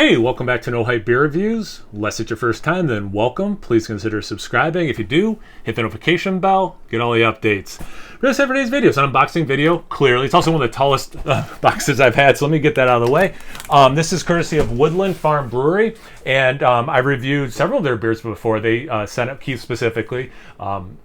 Hey, welcome back to No Hype Beer Reviews. Unless it's your first time, then welcome. Please consider subscribing. If you do, hit the notification bell, get all the updates. We're going to today's video. It's an unboxing video, clearly. It's also one of the tallest boxes I've had, so let me get that out of the way. This is courtesy of Woodland Farm Brewery, and I reviewed several of their beers before. They sent out, Keith specifically,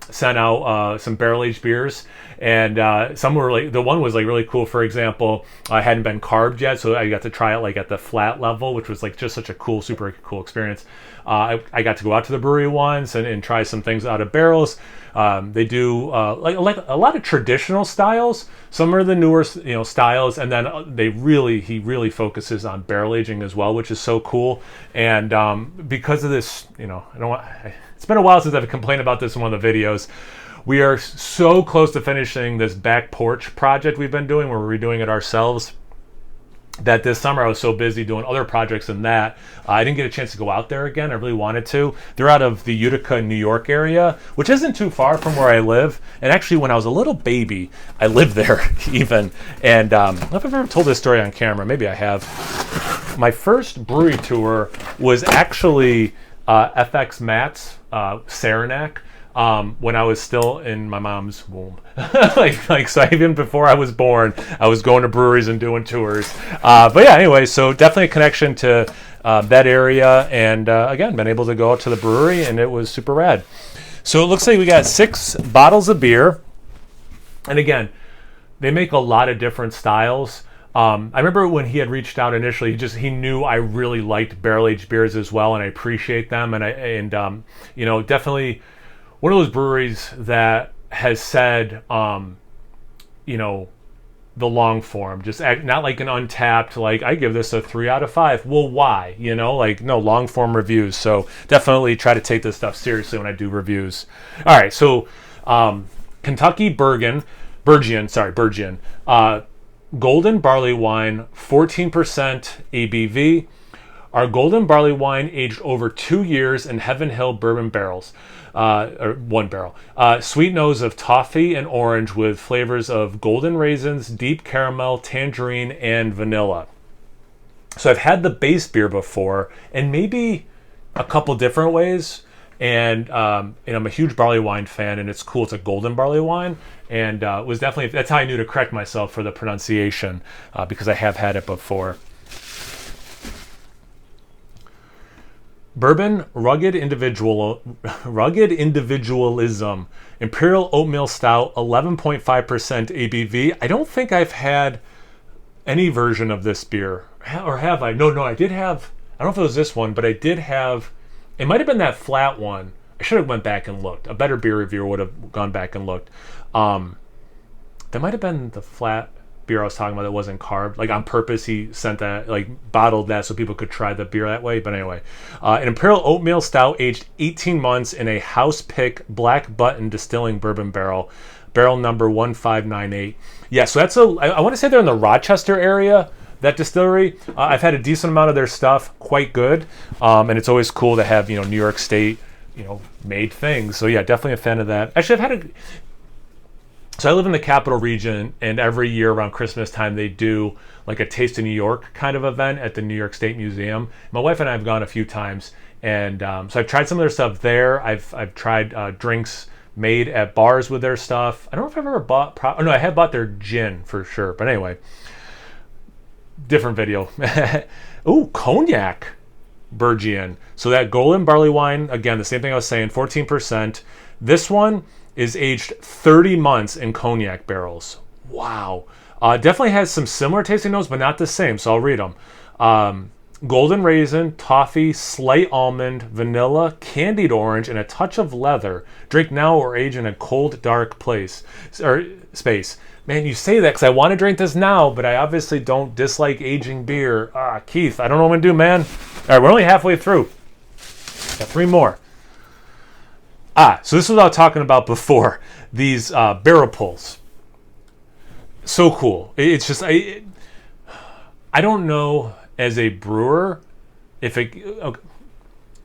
sent out some barrel-aged beers, and some were like, the one was like really cool. For example, I hadn't been carved yet, so I got to try it like at the flat level, which was like just such a cool, super cool experience. I got to go out to the brewery once and try some things out of barrels. They do like a lot of traditional styles. Some are the newer styles, and then he really focuses on barrel aging as well, which is so cool. And because of this, it's been a while since I've complained about this in one of the videos. We are so close to finishing this back porch project we've been doing, where we're redoing it ourselves, that this summer I was so busy doing other projects than that, I didn't get a chance to go out there again. I really wanted to. They're out of the Utica, New York area, which isn't too far from where I live. And actually, when I was a little baby, I lived there even. And I don't know if I've ever told this story on camera. Maybe I have. My first brewery tour was actually FX Matt's Saranac. When I was still in my mom's womb. So even before I was born, I was going to breweries and doing tours. But yeah, anyway, so definitely a connection to that area. And again, been able to go out to the brewery, and it was super rad. So it looks like we got 6 bottles of beer. And again, they make a lot of different styles. I remember when he had reached out initially, he knew I really liked barrel-aged beers as well, and I appreciate them. And definitely one of those breweries that has said, the long form, not like an Untapped, like I give this a 3 out of 5. Well, why? No, long form reviews. So definitely try to take this stuff seriously when I do reviews. All right, so Kentucky Bergian, golden barley wine, 14% ABV. Our golden barley wine aged over 2 years in Heaven Hill bourbon barrels, or 1 barrel. Sweet nose of toffee and orange with flavors of golden raisins, deep caramel, tangerine, and vanilla. So I've had the base beer before, and maybe a couple different ways. And I'm a huge barley wine fan, and it's cool. It's a golden barley wine, and was definitely, that's how I knew to correct myself for the pronunciation, because I have had it before. Bourbon, rugged individualism, Imperial Oatmeal Stout, 11.5% ABV. I don't think I've had any version of this beer, or have I? No, I did have, I don't know if it was this one, but I did have, it might have been that flat one. I should have went back and looked. A better beer reviewer would have gone back and looked. That might have been the flat beer I was talking about that wasn't carved. Like on purpose, he sent that, like bottled that so people could try the beer that way. But anyway, an Imperial Oatmeal Stout aged 18 months in a house pick black button distilling bourbon barrel number 1598. Yeah, so that's I want to say they're in the Rochester area, that distillery. I've had a decent amount of their stuff, quite good. And it's always cool to have, New York State, made things. So yeah, definitely a fan of that. Actually, So I live in the capital region, and every year around Christmas time, they do like a Taste of New York kind of event at the New York State Museum. My wife and I have gone a few times, and so I've tried some of their stuff there. I've tried drinks made at bars with their stuff. I don't know if I've ever bought, I have bought their gin for sure. But anyway, different video. Ooh, cognac Bergian. So that golden barley wine, again, the same thing I was saying, 14%. This one is aged 30 months in cognac barrels. Wow. Definitely has some similar tasting notes, but not the same, so I'll read them. Golden raisin, toffee, slight almond, vanilla, candied orange, and a touch of leather. Drink now or age in a cold, dark space. Man, you say that because I want to drink this now, but I obviously don't dislike aging beer. Keith, I don't know what I'm going to do, man. All right, we're only halfway through. Got 3 more. So this is what I was talking about before. These barrel pulls. So cool. It's just, I don't know as a brewer if it, okay,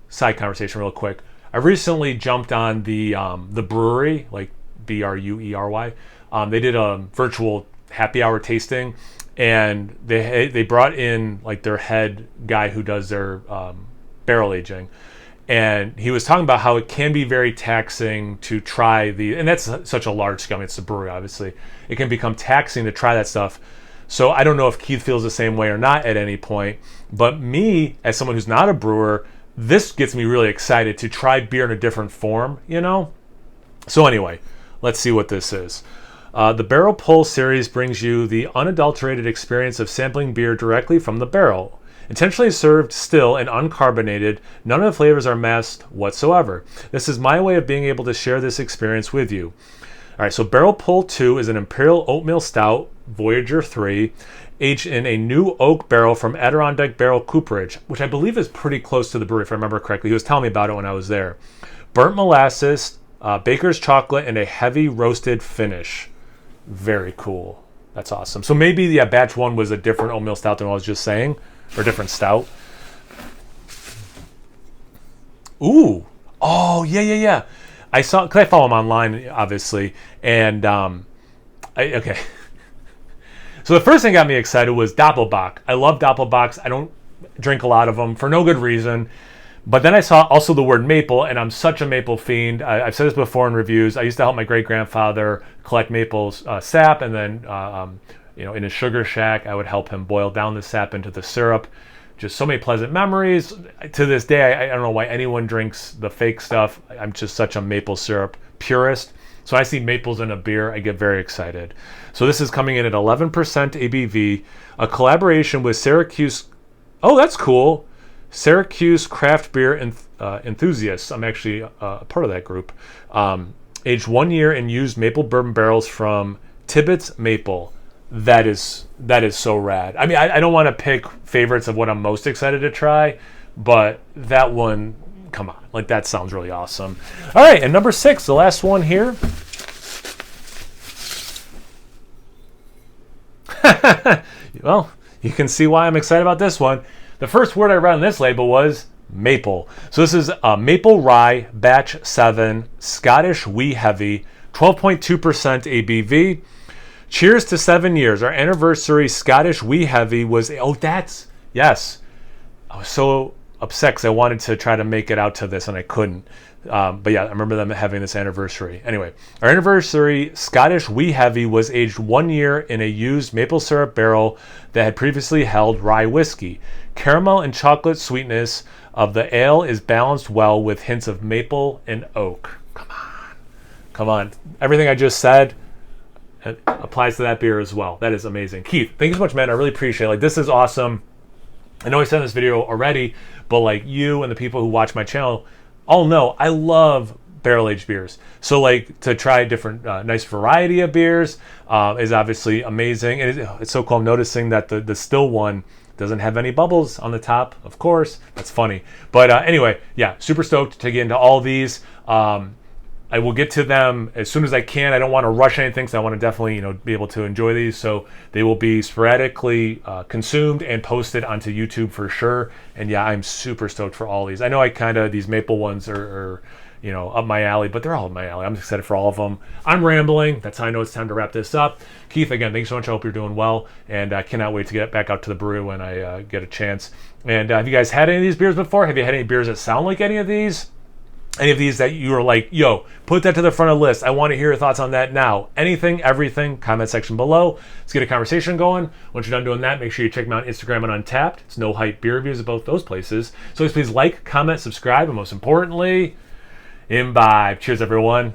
side conversation real quick. I recently jumped on the Brewery, like Bruery. They did a virtual happy hour tasting, and they brought in like their head guy who does their barrel aging, and he was talking about how it can be very taxing to try and that's such a large scale. I mean, it's a brewery, obviously. It can become taxing to try that stuff. So I don't know if Keith feels the same way or not at any point, but me, as someone who's not a brewer, this gets me really excited to try beer in a different form, you know? So anyway, let's see what this is. The Barrel Pull series brings you the unadulterated experience of sampling beer directly from the barrel. Intentionally served still and uncarbonated, none of the flavors are masked whatsoever. This is my way of being able to share this experience with you. All right, so Barrel Pull 2 is an Imperial Oatmeal Stout, Voyager 3, aged in a new oak barrel from Adirondack Barrel Cooperage, which I believe is pretty close to the brewery, if I remember correctly. He was telling me about it when I was there. Burnt molasses, baker's chocolate, and a heavy roasted finish. Very cool. That's awesome. So maybe, batch 1 was a different oatmeal stout than what I was just saying. Or different stout. Ooh. Oh, yeah. I saw, because I follow him online, obviously. And, okay. So the first thing that got me excited was Doppelbock. I love Doppelbocks. I don't drink a lot of them for no good reason. But then I saw also the word maple, and I'm such a maple fiend. I've said this before in reviews. I used to help my great-grandfather collect maple sap, and then in his sugar shack, I would help him boil down the sap into the syrup. Just so many pleasant memories. To this day, I don't know why anyone drinks the fake stuff. I'm just such a maple syrup purist. So I see maples in a beer, I get very excited. So this is coming in at 11% ABV, a collaboration with Syracuse. Oh, that's cool. Syracuse Craft Beer Enthusiasts. I'm actually a part of that group. Aged 1 year in used maple bourbon barrels from Tibbetts Maple. That is so rad. I mean, I don't want to pick favorites of what I'm most excited to try, but that one, come on, like that sounds really awesome. All right, and number 6, the last one here. Well, you can see why I'm excited about this one. The first word I read on this label was maple. So this is a Maple Rye Batch 7 Scottish Wee Heavy, 12.2% ABV. Cheers to 7 years. Our anniversary Scottish Wee Heavy was, yes. I was so upset because I wanted to try to make it out to this and I couldn't. But yeah, I remember them having this anniversary. Anyway, our anniversary Scottish Wee Heavy was aged 1 year in a used maple syrup barrel that had previously held rye whiskey. Caramel and chocolate sweetness of the ale is balanced well with hints of maple and oak. Come on. Everything I just said applies to that beer as well. That is amazing. Keith, thank you so much, man. I really appreciate it. Like, this is awesome. I know I said in this video already, but like you and the people who watch my channel all know I love barrel-aged beers. So like to try different nice variety of beers is obviously amazing. And it's so cool. I'm noticing that the still one doesn't have any bubbles on the top, of course. That's funny. But anyway, yeah, super stoked to get into all these. I will get to them as soon as I can. I don't want to rush anything, so I want to definitely, be able to enjoy these. So they will be sporadically consumed and posted onto YouTube for sure. And yeah, I'm super stoked for all these. I know these maple ones are up my alley, but they're all up my alley. I'm excited for all of them. I'm rambling. That's how I know it's time to wrap this up. Keith, again, thanks so much. I hope you're doing well, and I cannot wait to get back out to the brewery when I get a chance. And have you guys had any of these beers before? Have you had any beers that sound like any of these? Any of these that you were like, yo, put that to the front of the list. I want to hear your thoughts on that now. Anything, everything, comment section below. Let's get a conversation going. Once you're done doing that, make sure you check me out on Instagram and Untapped. It's No Hype Beer Reviews at both those places. So please like, comment, subscribe, and most importantly, imbibe. Cheers, everyone.